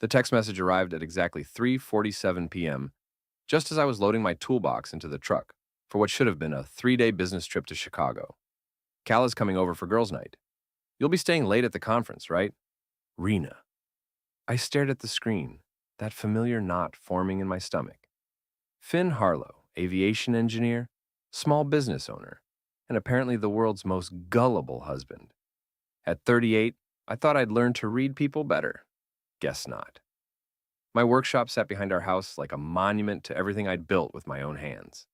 The text message arrived at exactly 3:47 p.m., just as I was loading my toolbox into the truck for what should have been a 3-day business trip to Chicago. Cal is coming over for girls' night. You'll be staying late at the conference, right? Rena. I stared at the screen, that familiar knot forming in my stomach. Finn Harlow, aviation engineer, small business owner, and apparently the world's most gullible husband. At 38, I thought I'd learned to read people better. Guess not. My workshop sat behind our house like a monument to everything I'd built with my own hands.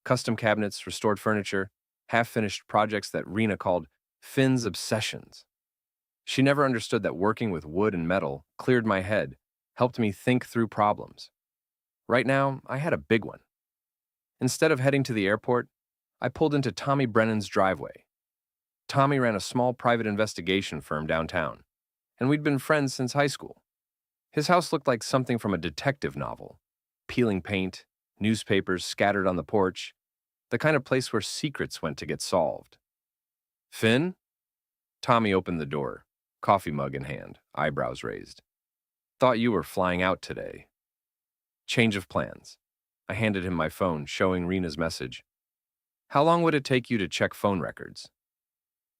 Custom cabinets, restored furniture, half-finished projects that Rena called Finn's obsessions. She never understood that working with wood and metal cleared my head, helped me think through problems. Right now, I had a big one. Instead of heading to the airport, I pulled into Tommy Brennan's driveway. Tommy ran a small private investigation firm downtown, and we'd been friends since high school. His house looked like something from a detective novel. Peeling paint, newspapers scattered on the porch, the kind of place where secrets went to get solved. Finn? Tommy opened the door, coffee mug in hand, eyebrows raised. Thought you were flying out today. Change of plans. I handed him my phone, showing Rena's message. How long would it take you to check phone records?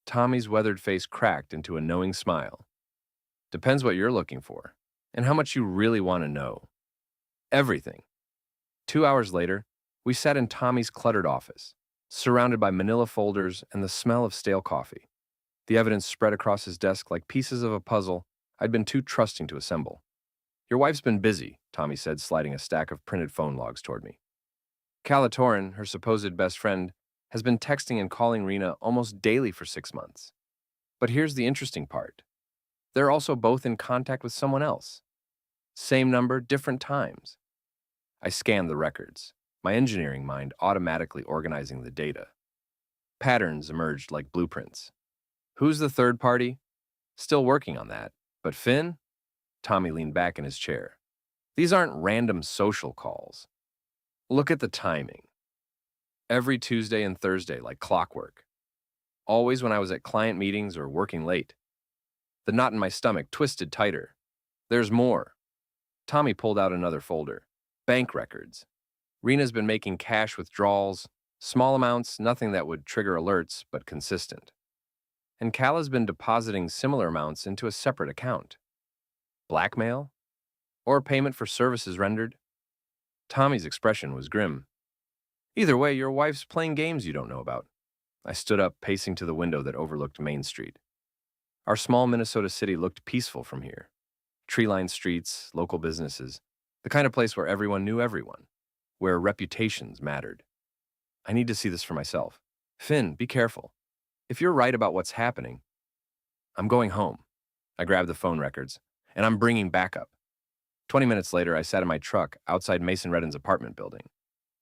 Tommy's weathered face cracked into a knowing smile. Depends what you're looking for, and how much you really want to know. Everything. 2 hours later, we sat in Tommy's cluttered office, surrounded by manila folders and the smell of stale coffee. The evidence spread across his desk like pieces of a puzzle I'd been too trusting to assemble. Your wife's been busy, Tommy said, sliding a stack of printed phone logs toward me. Calatorin, her supposed best friend, has been texting and calling Rena almost daily for 6 months. But here's the interesting part. They're also both in contact with someone else. Same number, different times. I scanned the records, my engineering mind automatically organizing the data. Patterns emerged like blueprints. Who's the third party? Still working on that. But Finn? Tommy leaned back in his chair. These aren't random social calls. Look at the timing. Every Tuesday and Thursday, like clockwork. Always when I was at client meetings or working late. The knot in my stomach twisted tighter. There's more. Tommy pulled out another folder. Bank records. Rena's been making cash withdrawals, small amounts, nothing that would trigger alerts, but consistent. And Cal has been depositing similar amounts into a separate account. Blackmail? Or payment for services rendered? Tommy's expression was grim. Either way, your wife's playing games you don't know about. I stood up, pacing to the window that overlooked Main Street. Our small Minnesota city looked peaceful from here. Tree-lined streets, local businesses, the kind of place where everyone knew everyone, where reputations mattered. I need to see this for myself. Finn, be careful. If you're right about what's happening, I'm going home. I grabbed the phone records, and I'm bringing backup. 20 minutes later, I sat in my truck outside Mason Redden's apartment building.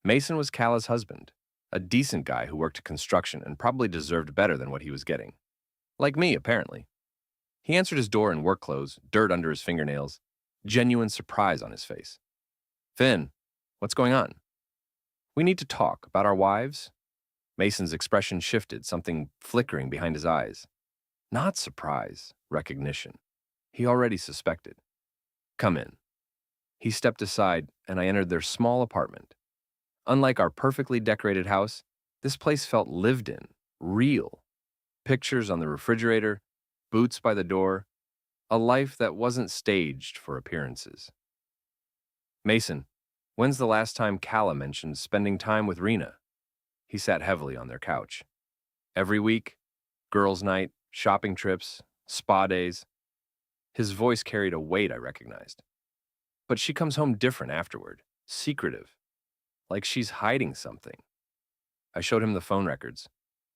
Mason was Cala's husband, a decent guy who worked construction and probably deserved better than what he was getting. Like me, apparently. He answered his door in work clothes, dirt under his fingernails, genuine surprise on his face. Finn, what's going on? We need to talk about our wives. Mason's expression shifted, something flickering behind his eyes. Not surprise, recognition. He already suspected. Come in. He stepped aside, and I entered their small apartment. Unlike our perfectly decorated house, this place felt lived in, real. Pictures on the refrigerator, boots by the door, a life that wasn't staged for appearances. Mason, when's the last time Calla mentioned spending time with Rena? He sat heavily on their couch. Every week, girls' night, shopping trips, spa days. His voice carried a weight I recognized. But she comes home different afterward, secretive, like she's hiding something. I showed him the phone records,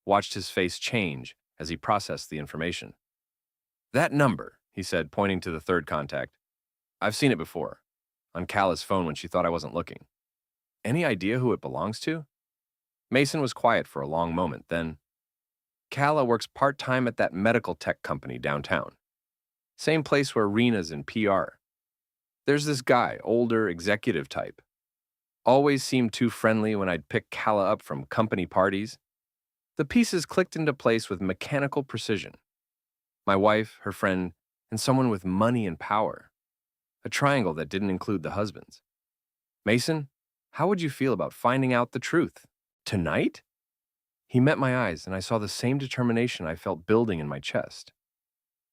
watched his face change as he processed the information. That number, he said, pointing to the third contact. I've seen it before, on Calla's phone when she thought I wasn't looking. Any idea who it belongs to? Mason was quiet for a long moment, then, Calla works part-time at that medical tech company downtown. Same place where Rena's in PR. There's this guy, older, executive type. Always seemed too friendly when I'd pick Calla up from company parties. The pieces clicked into place with mechanical precision. My wife, her friend, and someone with money and power. a triangle that didn't include the husbands. Mason, how would you feel about finding out the truth? Tonight? He met my eyes, and I saw the same determination I felt building in my chest.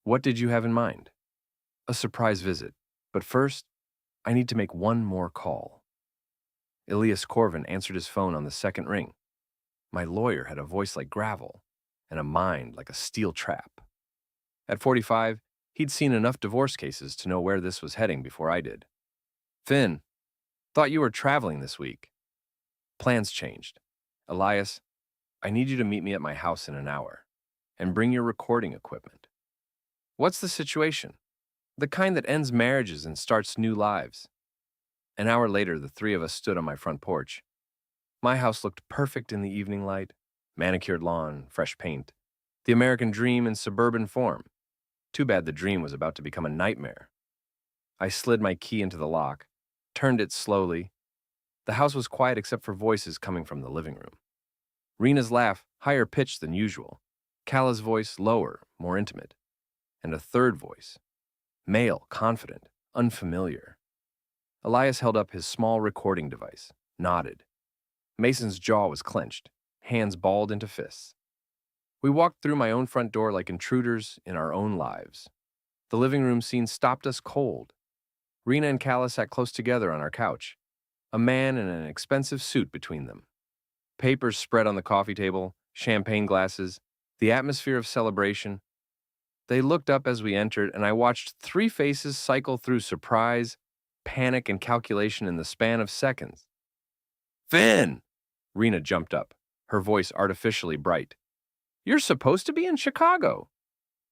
What did you have in mind? A surprise visit. But first, I need to make one more call. Elias Corvin answered his phone on the second ring. My lawyer had a voice like gravel and a mind like a steel trap. At 45, he'd seen enough divorce cases to know where this was heading before I did. Finn, thought you were traveling this week. Plans changed. Elias, I need you to meet me at my house in an hour and bring your recording equipment. What's the situation? The kind that ends marriages and starts new lives. An hour later, the three of us stood on my front porch. My house looked perfect in the evening light, manicured lawn, fresh paint. The American dream in suburban form. Too bad the dream was about to become a nightmare. I slid my key into the lock, turned it slowly. The house was quiet except for voices coming from the living room. Rena's laugh, higher pitched than usual. Kala's voice, lower, more intimate. And a third voice, male, confident, unfamiliar. Elias held up his small recording device, nodded. Mason's jaw was clenched, hands balled into fists. We walked through my own front door like intruders in our own lives. The living room scene stopped us cold. Rena and Kala sat close together on our couch, a man in an expensive suit between them. Papers spread on the coffee table, champagne glasses, the atmosphere of celebration. They looked up as we entered, and I watched three faces cycle through surprise, panic, and calculation in the span of seconds. Finn! Rena jumped up, her voice artificially bright. You're supposed to be in Chicago.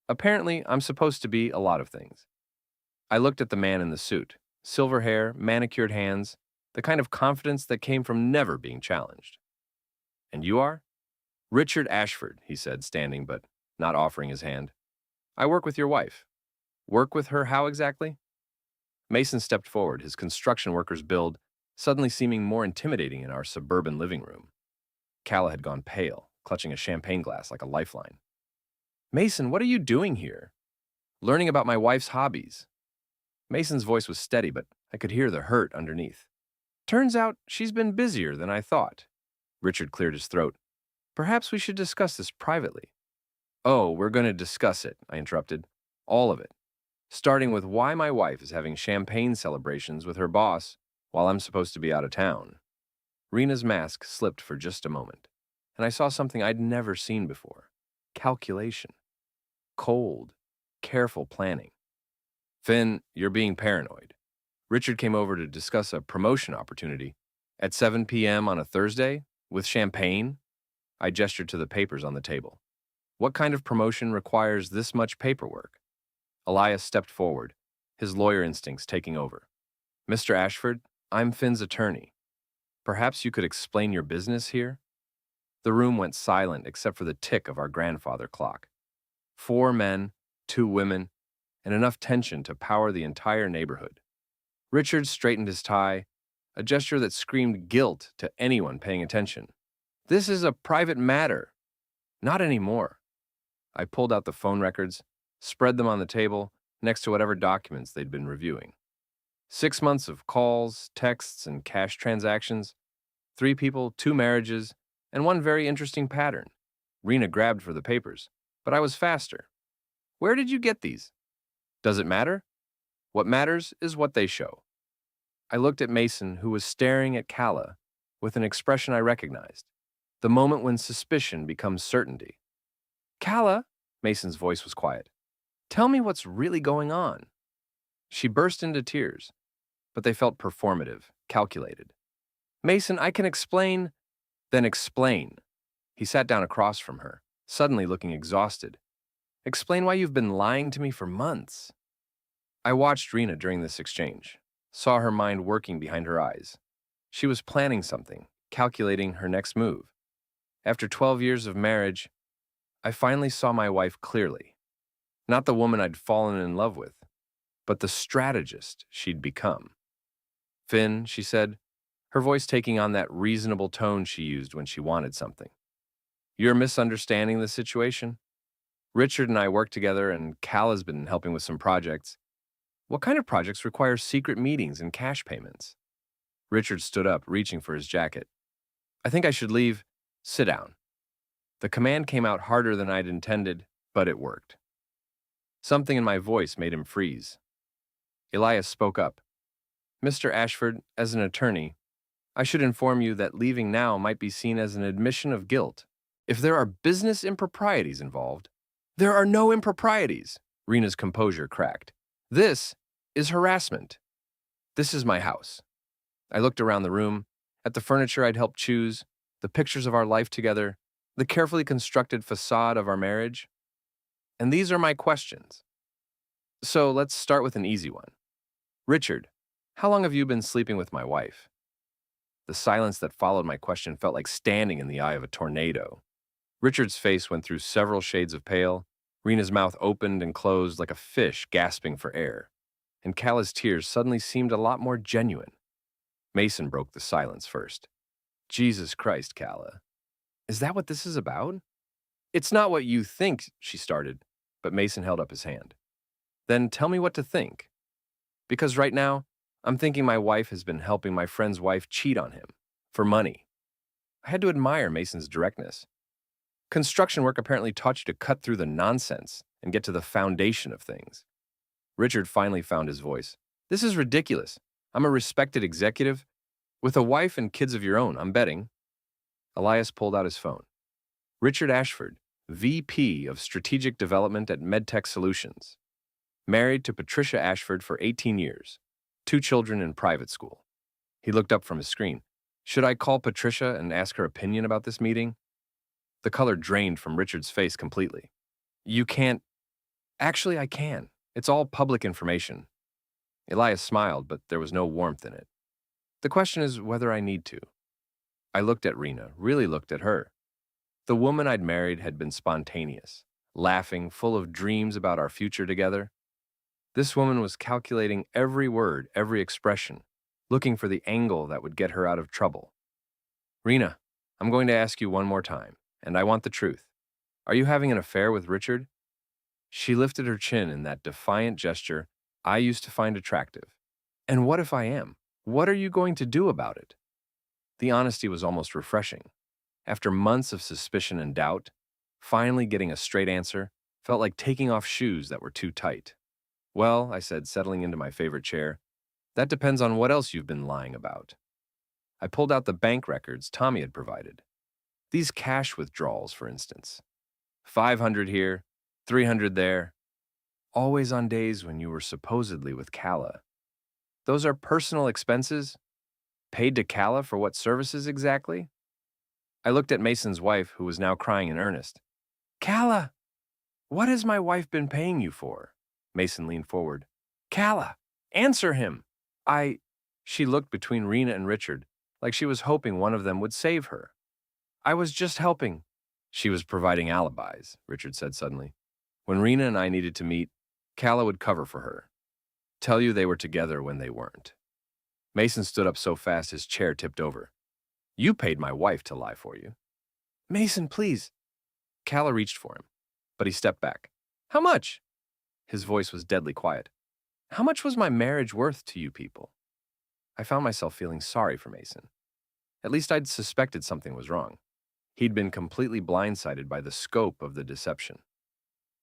Apparently, I'm supposed to be a lot of things. I looked at the man in the suit, silver hair, manicured hands, the kind of confidence that came from never being challenged. And you are? Richard Ashford, he said, standing but not offering his hand. I work with your wife. Work with her how exactly? Mason stepped forward, his construction worker's build suddenly seeming more intimidating in our suburban living room. Kala had gone pale, clutching a champagne glass like a lifeline. Mason, what are you doing here? Learning about my wife's hobbies. Mason's voice was steady, but I could hear the hurt underneath. Turns out she's been busier than I thought. Richard cleared his throat. Perhaps we should discuss this privately. Oh, we're going to discuss it, I interrupted. All of it. Starting with why my wife is having champagne celebrations with her boss while I'm supposed to be out of town. Rena's mask slipped for just a moment, and I saw something I'd never seen before. Calculation. Cold, careful planning. Finn, you're being paranoid. Richard came over to discuss a promotion opportunity at 7 p.m. on a Thursday with champagne. I gestured to the papers on the table. What kind of promotion requires this much paperwork? Elias stepped forward, his lawyer instincts taking over. Mr. Ashford, I'm Finn's attorney. Perhaps you could explain your business here? The room went silent except for the tick of our grandfather clock. 4 men, 2 women, and enough tension to power the entire neighborhood. Richard straightened his tie, a gesture that screamed guilt to anyone paying attention. This is a private matter. Not anymore. I pulled out the phone records, spread them on the table next to whatever documents they'd been reviewing. 6 months of calls, texts, and cash transactions. 3 people, 2 marriages, and one very interesting pattern. Rena grabbed for the papers, but I was faster. Where did you get these? Does it matter? What matters is what they show. I looked at Mason, who was staring at Kala with an expression I recognized. The moment when suspicion becomes certainty. Kala, Mason's voice was quiet. Tell me what's really going on. She burst into tears, but they felt performative, calculated. Mason, I can explain. Then explain. He sat down across from her, suddenly looking exhausted. Explain why you've been lying to me for months. I watched Rena during this exchange, saw her mind working behind her eyes. She was planning something, calculating her next move. After 12 years of marriage, I finally saw my wife clearly. Not the woman I'd fallen in love with, but the strategist she'd become. Finn, she said, her voice taking on that reasonable tone she used when she wanted something. You're misunderstanding the situation. Richard and I work together, and Cal has been helping with some projects. What kind of projects require secret meetings and cash payments? Richard stood up, reaching for his jacket. I think I should leave. Sit down. The command came out harder than I'd intended, but it worked. Something in my voice made him freeze. Elias spoke up. Mr. Ashford, as an attorney, I should inform you that leaving now might be seen as an admission of guilt. If there are business improprieties involved, there are no improprieties. Rena's composure cracked. This is harassment. This is my house. I looked around the room, at the furniture I'd helped choose, the pictures of our life together, the carefully constructed facade of our marriage. And these are my questions. So let's start with an easy one. Richard, how long have you been sleeping with my wife? The silence that followed my question felt like standing in the eye of a tornado. Richard's face went through several shades of pale. Rena's mouth opened and closed like a fish gasping for air. And Callah's tears suddenly seemed a lot more genuine. Mason broke the silence first. Jesus Christ, Callah. Is that what this is about? It's not what you think, she started, but Mason held up his hand. Then tell me what to think. Because right now, I'm thinking my wife has been helping my friend's wife cheat on him for money. I had to admire Mason's directness. Construction work apparently taught you to cut through the nonsense and get to the foundation of things. Richard finally found his voice. This is ridiculous. I'm a respected executive with a wife and kids of your own, I'm betting. Elias pulled out his phone. Richard Ashford, VP of Strategic Development at MedTech Solutions. Married to Patricia Ashford for 18 years. 2 children in private school. He looked up from his screen. Should I call Patricia and ask her opinion about this meeting? The color drained from Richard's face completely. You can't. Actually, I can. It's all public information. Elias smiled, but there was no warmth in it. The question is whether I need to. I looked at Rena, really looked at her. The woman I'd married had been spontaneous, laughing, full of dreams about our future together. This woman was calculating every word, every expression, looking for the angle that would get her out of trouble. Rena, I'm going to ask you one more time, and I want the truth. Are you having an affair with Richard? She lifted her chin in that defiant gesture I used to find attractive. And what if I am? What are you going to do about it? The honesty was almost refreshing. After months of suspicion and doubt, finally getting a straight answer felt like taking off shoes that were too tight. Well, I said, settling into my favorite chair, that depends on what else you've been lying about. I pulled out the bank records Tommy had provided. These cash withdrawals, for instance. 500 here, 300 there. Always on days when you were supposedly with Callah. Those are personal expenses? Paid to Callah for what services exactly? I looked at Mason's wife, who was now crying in earnest. Callah, what has my wife been paying you for? Mason leaned forward. Callah, answer him. She looked between Rena and Richard, like she was hoping one of them would save her. I was just helping. She was providing alibis, Richard said suddenly. When Rena and I needed to meet, Callah would cover for her. Tell you they were together when they weren't. Mason stood up so fast his chair tipped over. You paid my wife to lie for you. Mason, please. Callah reached for him, but he stepped back. How much? His voice was deadly quiet. How much was my marriage worth to you people? I found myself feeling sorry for Mason. At least I'd suspected something was wrong. He'd been completely blindsided by the scope of the deception.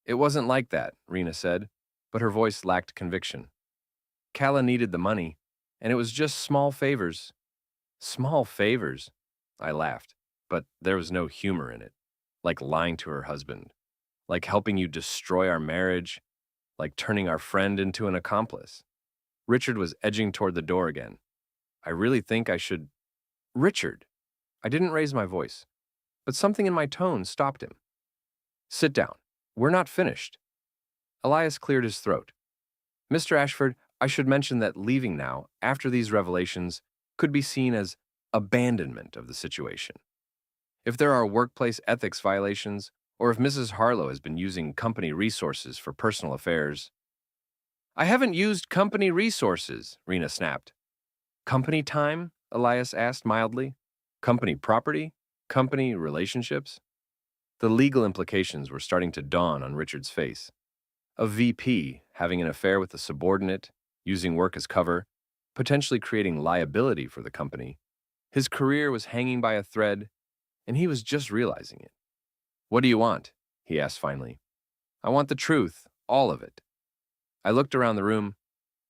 It wasn't like that, Rena said, but her voice lacked conviction. Callah needed the money, and it was just small favors. Small favors? I laughed, but there was no humor in it. Like lying to her husband. Like helping you destroy our marriage. Like turning our friend into an accomplice. Richard was edging toward the door again. I really think I should... Richard! I didn't raise my voice, but something in my tone stopped him. Sit down. We're not finished. Elias cleared his throat. Mr. Ashford, I should mention that leaving now, after these revelations, could be seen as abandonment of the situation. If there are workplace ethics violations, or if Mrs. Harlow has been using company resources for personal affairs. I haven't used company resources, Rena snapped. Company time? Elias asked mildly. Company property? Company relationships? The legal implications were starting to dawn on Richard's face. A VP having an affair with a subordinate, using work as cover, potentially creating liability for the company. His career was hanging by a thread, and he was just realizing it. "What do you want?" he asked finally. "I want the truth, all of it." I looked around the room.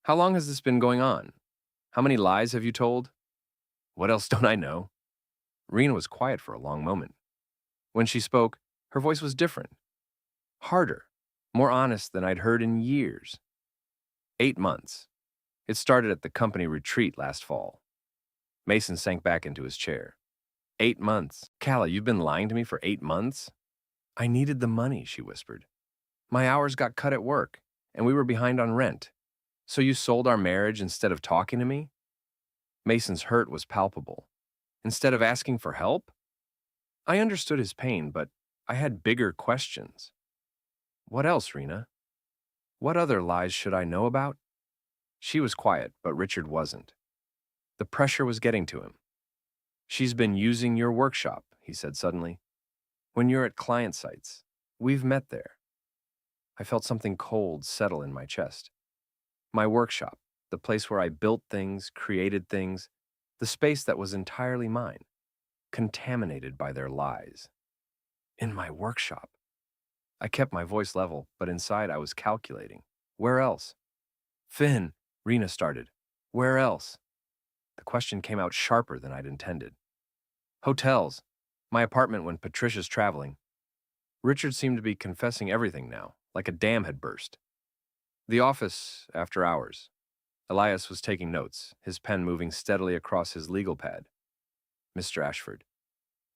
"How long has this been going on? How many lies have you told?" "What else don't I know?" Rena was quiet for a long moment. When she spoke, her voice was different, harder, more honest than I'd heard in years. 8 months. It started at the company retreat last fall. Mason sank back into his chair. 8 months. Calla, you've been lying to me for 8 months? I needed the money, she whispered. My hours got cut at work, and we were behind on rent. So you sold our marriage instead of talking to me? Mason's hurt was palpable. Instead of asking for help? I understood his pain, but I had bigger questions. What else, Rena? What other lies should I know about? She was quiet, but Richard wasn't. The pressure was getting to him. She's been using your workshop, he said suddenly. When you're at client sites, we've met there. I felt something cold settle in my chest. My workshop, the place where I built things, created things, the space that was entirely mine, contaminated by their lies. In my workshop. I kept my voice level, but inside I was calculating. Where else? Finn, Rena started. Where else? The question came out sharper than I'd intended. Hotels. My apartment when Patricia's traveling. Richard seemed to be confessing everything now, like a dam had burst. The office, after hours. Elias was taking notes, his pen moving steadily across his legal pad. Mr. Ashford,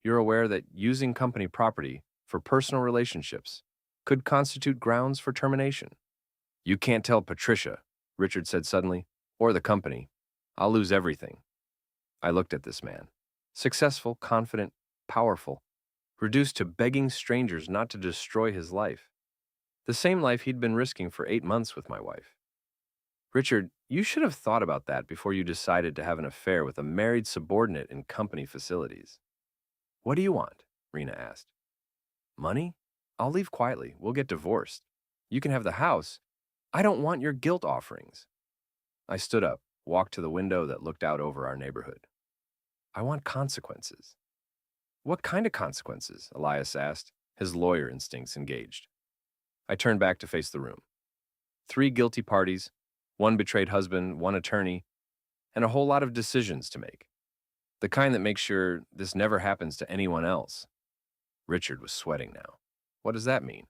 you're aware that using company property for personal relationships could constitute grounds for termination. You can't tell Patricia, Richard said suddenly, or the company. I'll lose everything. I looked at this man. Successful, confident, powerful, reduced to begging strangers not to destroy his life. The same life he'd been risking for 8 months with my wife. Richard, you should have thought about that before you decided to have an affair with a married subordinate in company facilities. What do you want? Rena asked. Money? I'll leave quietly. We'll get divorced. You can have the house. I don't want your guilt offerings. I stood up, walked to the window that looked out over our neighborhood. I want consequences. What kind of consequences? Elias asked, his lawyer instincts engaged. I turned back to face the room. 3 guilty parties, 1 betrayed husband, 1 attorney, and a whole lot of decisions to make. The kind that makes sure this never happens to anyone else. Richard was sweating now. What does that mean?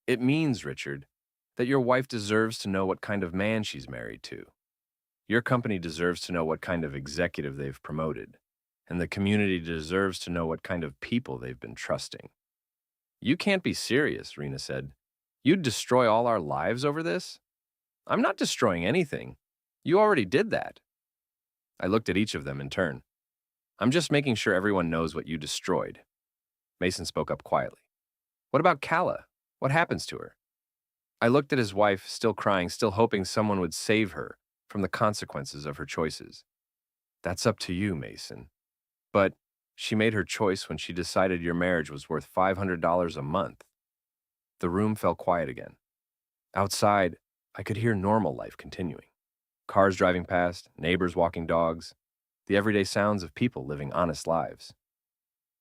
It means, Richard, that your wife deserves to know what kind of man she's married to. Your company deserves to know what kind of executive they've promoted, and the community deserves to know what kind of people they've been trusting. You can't be serious, Rena said. You'd destroy all our lives over this? I'm not destroying anything. You already did that. I looked at each of them in turn. I'm just making sure everyone knows what you destroyed. Mason spoke up quietly. What about Calla? What happens to her? I looked at his wife, still crying, still hoping someone would save her from the consequences of her choices. That's up to you, Mason. But she made her choice when she decided your marriage was worth $500 a month. The room fell quiet again. Outside, I could hear normal life continuing. Cars driving past, neighbors walking dogs, the everyday sounds of people living honest lives.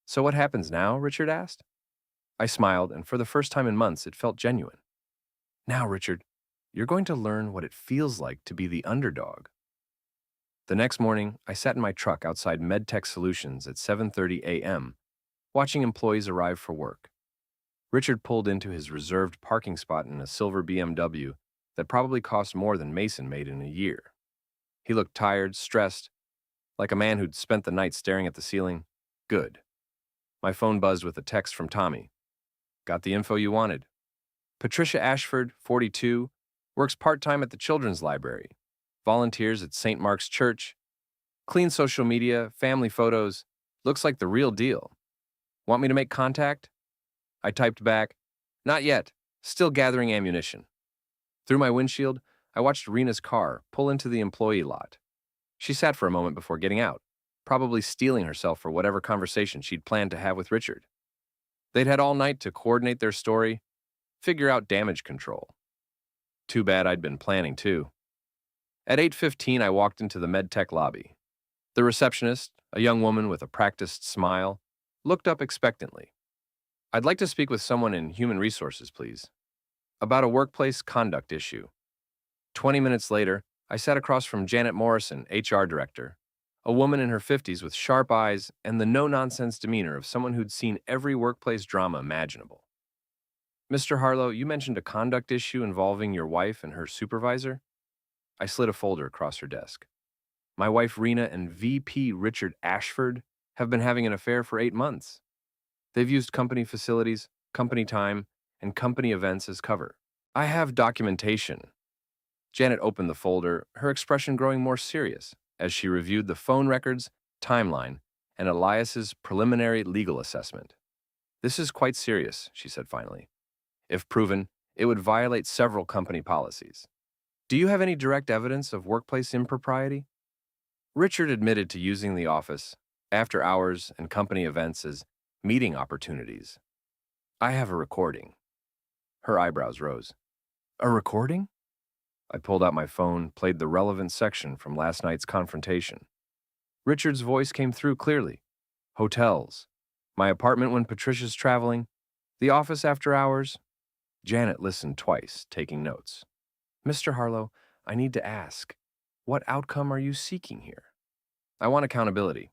So what happens now? Richard asked. I smiled, and for the first time in months, it felt genuine. Now, Richard, you're going to learn what it feels like to be the underdog. The next morning, I sat in my truck outside MedTech Solutions at 7:30 a.m., watching employees arrive for work. Richard pulled into his reserved parking spot in a silver BMW that probably cost more than Mason made in a year. He looked tired, stressed, like a man who'd spent the night staring at the ceiling. Good. My phone buzzed with a text from Tommy. Got the info you wanted. Patricia Ashford, 42, works part-time at the Children's Library, volunteers at St. Mark's Church, clean social media, family photos, looks like the real deal. Want me to make contact? I typed back, not yet, still gathering ammunition. Through my windshield, I watched Rena's car pull into the employee lot. She sat for a moment before getting out, probably steeling herself for whatever conversation she'd planned to have with Richard. They'd had all night to coordinate their story, figure out damage control. Too bad I'd been planning too. At 8:15, I walked into the MedTech lobby. The receptionist, a young woman with a practiced smile, looked up expectantly. I'd like to speak with someone in human resources, please. About a workplace conduct issue. 20 minutes later, I sat across from Janet Morrison, HR director, a woman in her 50s with sharp eyes and the no-nonsense demeanor of someone who'd seen every workplace drama imaginable. Mr. Harlow, you mentioned a conduct issue involving your wife and her supervisor? I slid a folder across her desk. My wife Rena and VP Richard Ashford have been having an affair for 8 months. They've used company facilities, company time, and company events as cover. I have documentation. Janet opened the folder, her expression growing more serious as she reviewed the phone records, timeline, and Elias's preliminary legal assessment. This is quite serious, she said finally. If proven, it would violate several company policies. Do you have any direct evidence of workplace impropriety? Richard admitted to using the office, after hours, and company events as meeting opportunities. I have a recording. Her eyebrows rose. A recording? I pulled out my phone, played the relevant section from last night's confrontation. Richard's voice came through clearly. Hotels. My apartment when Patricia's traveling. The office after hours. Janet listened twice, taking notes. Mr. Harlow, I need to ask, what outcome are you seeking here? I want accountability.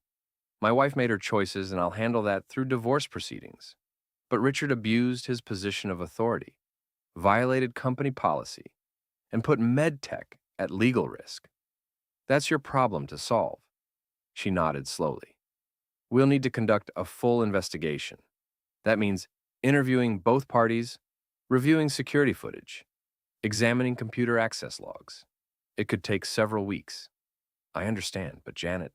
My wife made her choices, and I'll handle that through divorce proceedings. But Richard abused his position of authority, violated company policy, and put MedTech at legal risk. That's your problem to solve. She nodded slowly. We'll need to conduct a full investigation. That means interviewing both parties, reviewing security footage, examining computer access logs. It could take several weeks. I understand, but Janet...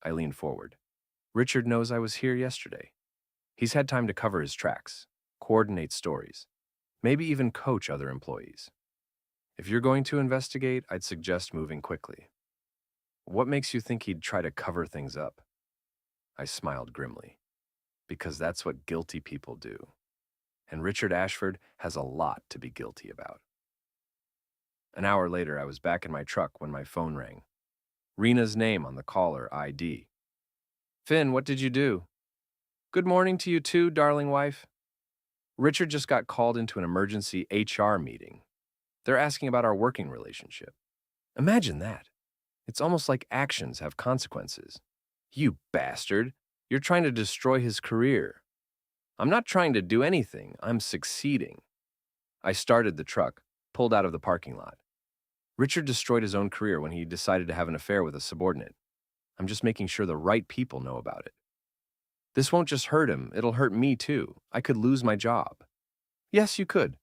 I leaned forward. Richard knows I was here yesterday. He's had time to cover his tracks, coordinate stories, maybe even coach other employees. If you're going to investigate, I'd suggest moving quickly. What makes you think he'd try to cover things up? I smiled grimly. Because that's what guilty people do. And Richard Ashford has a lot to be guilty about. An hour later, I was back in my truck when my phone rang. Rena's name on the caller ID. Finn, what did you do? Good morning to you too, darling wife. Richard just got called into an emergency HR meeting. They're asking about our working relationship. Imagine that. It's almost like actions have consequences. You bastard. You're trying to destroy his career. I'm not trying to do anything. I'm succeeding. I started the truck, pulled out of the parking lot. Richard destroyed his own career when he decided to have an affair with a subordinate. I'm just making sure the right people know about it. This won't just hurt him, it'll hurt me too. I could lose my job. Yes, you could.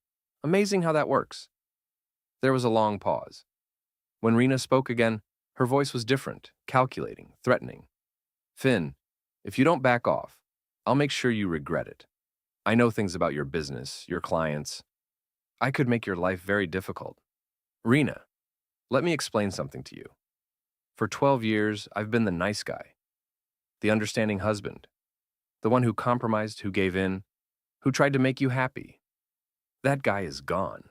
Amazing how that works. There was a long pause. When Rena spoke again, her voice was different, calculating, threatening. Finn, if you don't back off, I'll make sure you regret it. I know things about your business, your clients. I could make your life very difficult. Rena, let me explain something to you. For 12 years, I've been the nice guy, the understanding husband, the one who compromised, who gave in, who tried to make you happy. That guy is gone.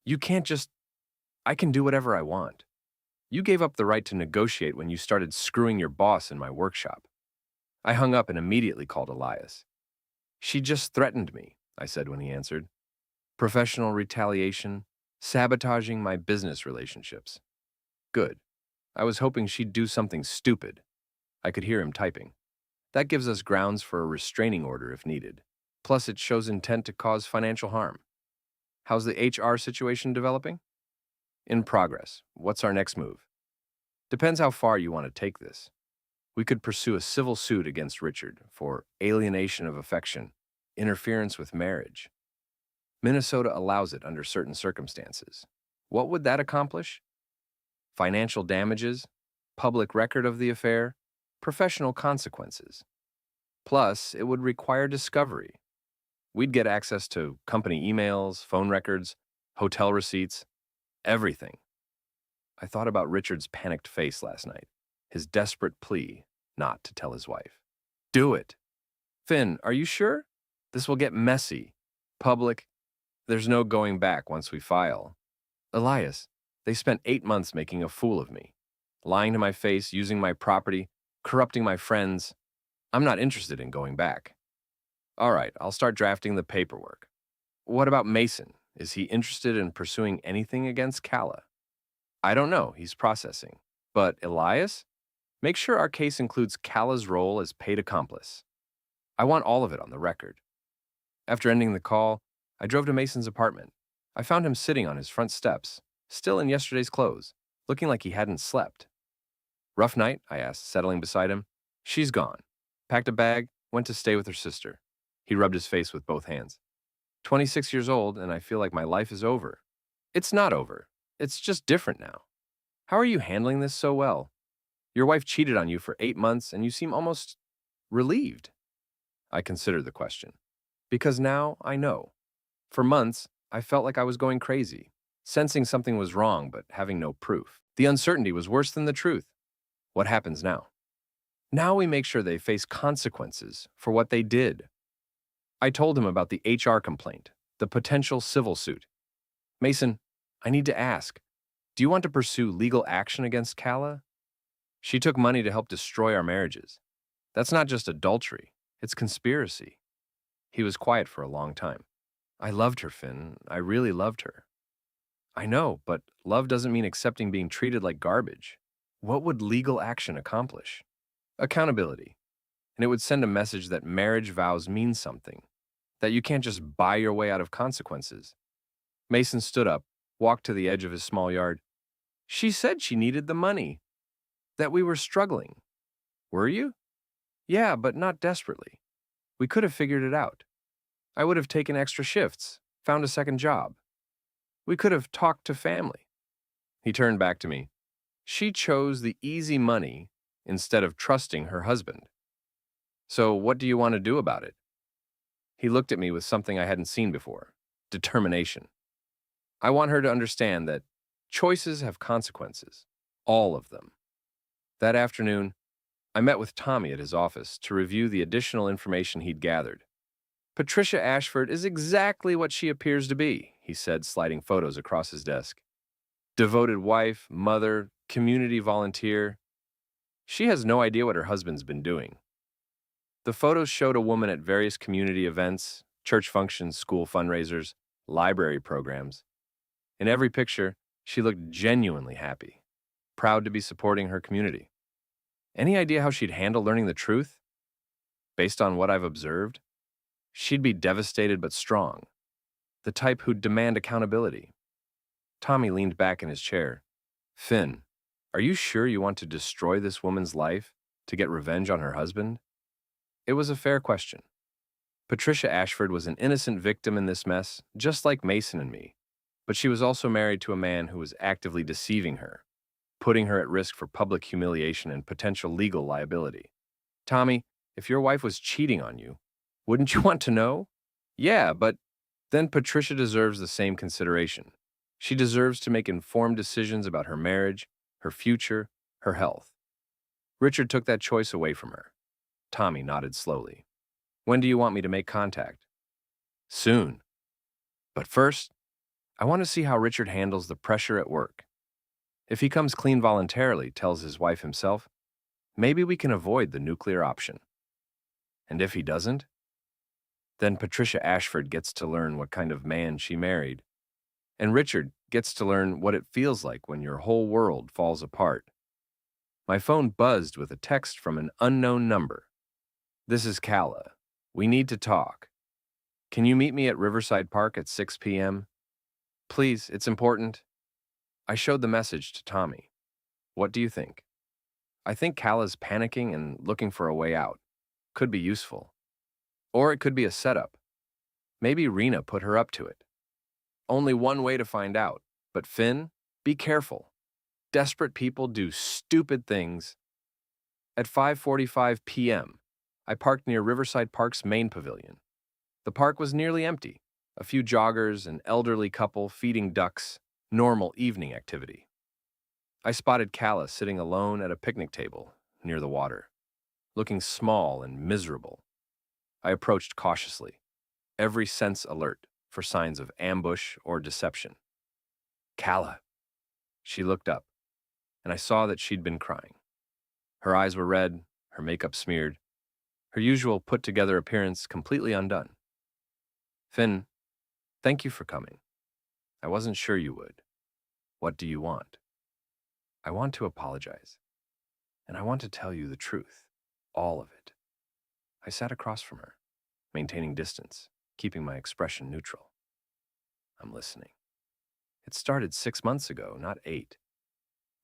You can't just... I can do whatever I want. You gave up the right to negotiate when you started screwing your boss in my workshop. I hung up and immediately called Elias. She just threatened me, I said when he answered. Professional retaliation, sabotaging my business relationships. Good. I was hoping she'd do something stupid. I could hear him typing. That gives us grounds for a restraining order if needed. Plus, it shows intent to cause financial harm. How's the HR situation developing? In progress. What's our next move? Depends how far you want to take this. We could pursue a civil suit against Richard for alienation of affection, interference with marriage. Minnesota allows it under certain circumstances. What would that accomplish? Financial damages, public record of the affair, professional consequences. Plus, it would require discovery. We'd get access to company emails, phone records, hotel receipts, everything. I thought about Richard's panicked face last night, his desperate plea not to tell his wife. Do it. Finn, are you sure? This will get messy. Public. There's no going back once we file. Elias, they spent 8 months making a fool of me, lying to my face, using my property, corrupting my friends. I'm not interested in going back. All right, I'll start drafting the paperwork. What about Mason? Is he interested in pursuing anything against Kala? I don't know, he's processing. But Elias? Make sure our case includes Kala's role as paid accomplice. I want all of it on the record. After ending the call, I drove to Mason's apartment. I found him sitting on his front steps, still in yesterday's clothes, looking like he hadn't slept. Rough night? I asked, settling beside him. She's gone. Packed a bag, went to stay with her sister. He rubbed his face with both hands. 26 years old, and I feel like my life is over. It's not over. It's just different now. How are you handling this so well? Your wife cheated on you for 8 months, and you seem almost relieved. I considered the question. Because now I know. For months, I felt like I was going crazy, sensing something was wrong but having no proof. The uncertainty was worse than the truth. What happens now? Now we make sure they face consequences for what they did. I told him about the HR complaint, the potential civil suit. Mason, I need to ask, do you want to pursue legal action against Kala? She took money to help destroy our marriages. That's not just adultery, it's conspiracy. He was quiet for a long time. I loved her, Finn. I really loved her. I know, but love doesn't mean accepting being treated like garbage. What would legal action accomplish? Accountability. And it would send a message that marriage vows mean something, that you can't just buy your way out of consequences. Mason stood up, walked to the edge of his small yard. She said she needed the money, that we were struggling. Were you? Yeah, but not desperately. We could have figured it out. I would have taken extra shifts, found a second job. We could have talked to family. He turned back to me. She chose the easy money instead of trusting her husband. So what do you want to do about it? He looked at me with something I hadn't seen before, determination. I want her to understand that choices have consequences, all of them. That afternoon, I met with Tommy at his office to review the additional information he'd gathered. Patricia Ashford is exactly what she appears to be, he said, sliding photos across his desk. Devoted wife, mother, community volunteer. She has no idea what her husband's been doing. The photos showed a woman at various community events, church functions, school fundraisers, library programs. In every picture, she looked genuinely happy, proud to be supporting her community. Any idea how she'd handle learning the truth? Based on what I've observed, she'd be devastated but strong, the type who'd demand accountability. Tommy leaned back in his chair. Finn, are you sure you want to destroy this woman's life to get revenge on her husband? It was a fair question. Patricia Ashford was an innocent victim in this mess, just like Mason and me, but she was also married to a man who was actively deceiving her, putting her at risk for public humiliation and potential legal liability. Tommy, if your wife was cheating on you, wouldn't you want to know? Yeah, but then Patricia deserves the same consideration. She deserves to make informed decisions about her marriage, her future, her health. Richard took that choice away from her. Tommy nodded slowly. When do you want me to make contact? Soon. But first, I want to see how Richard handles the pressure at work. If he comes clean voluntarily, tells his wife himself, maybe we can avoid the nuclear option. And if he doesn't, then Patricia Ashford gets to learn what kind of man she married. And Richard gets to learn what it feels like when your whole world falls apart. My phone buzzed with a text from an unknown number. This is Kala. We need to talk. Can you meet me at Riverside Park at 6 p.m.? Please, it's important. I showed the message to Tommy. What do you think? I think Kala's panicking and looking for a way out. Could be useful. Or it could be a setup. Maybe Rena put her up to it. Only one way to find out. But Finn, be careful. Desperate people do stupid things. At 5:45 p.m., I parked near Riverside Park's main pavilion. The park was nearly empty. A few joggers, an elderly couple feeding ducks, normal evening activity. I spotted Kala sitting alone at a picnic table near the water, looking small and miserable. I approached cautiously, every sense alert for signs of ambush or deception. Calla. She looked up, and I saw that she'd been crying. Her eyes were red, her makeup smeared, her usual put-together appearance completely undone. Finn, thank you for coming. I wasn't sure you would. What do you want? I want to apologize, and I want to tell you the truth, all of it. I sat across from her, maintaining distance, keeping my expression neutral. I'm listening. It started 6 months ago, not 8.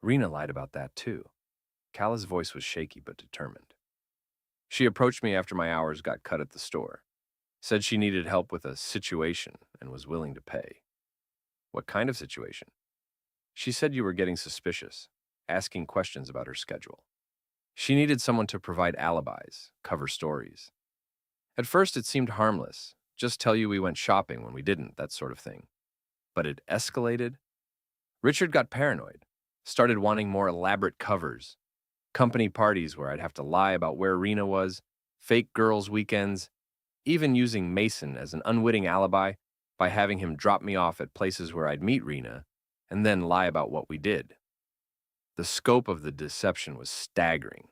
Rena lied about that too. Calla's voice was shaky but determined. She approached me after my hours got cut at the store, said she needed help with a situation and was willing to pay. What kind of situation? She said you were getting suspicious, asking questions about her schedule. She needed someone to provide alibis, cover stories. At first, it seemed harmless. Just tell you we went shopping when we didn't, that sort of thing. But it escalated. Richard got paranoid, started wanting more elaborate covers, company parties where I'd have to lie about where Rena was, fake girls' weekends, even using Mason as an unwitting alibi by having him drop me off at places where I'd meet Rena and then lie about what we did. The scope of the deception was staggering.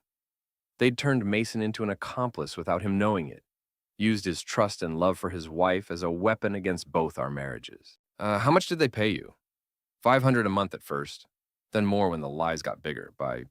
They'd turned Mason into an accomplice without him knowing it, used his trust and love for his wife as a weapon against both our marriages. How much did they pay you? $500 a month at first, then more when the lies got bigger, by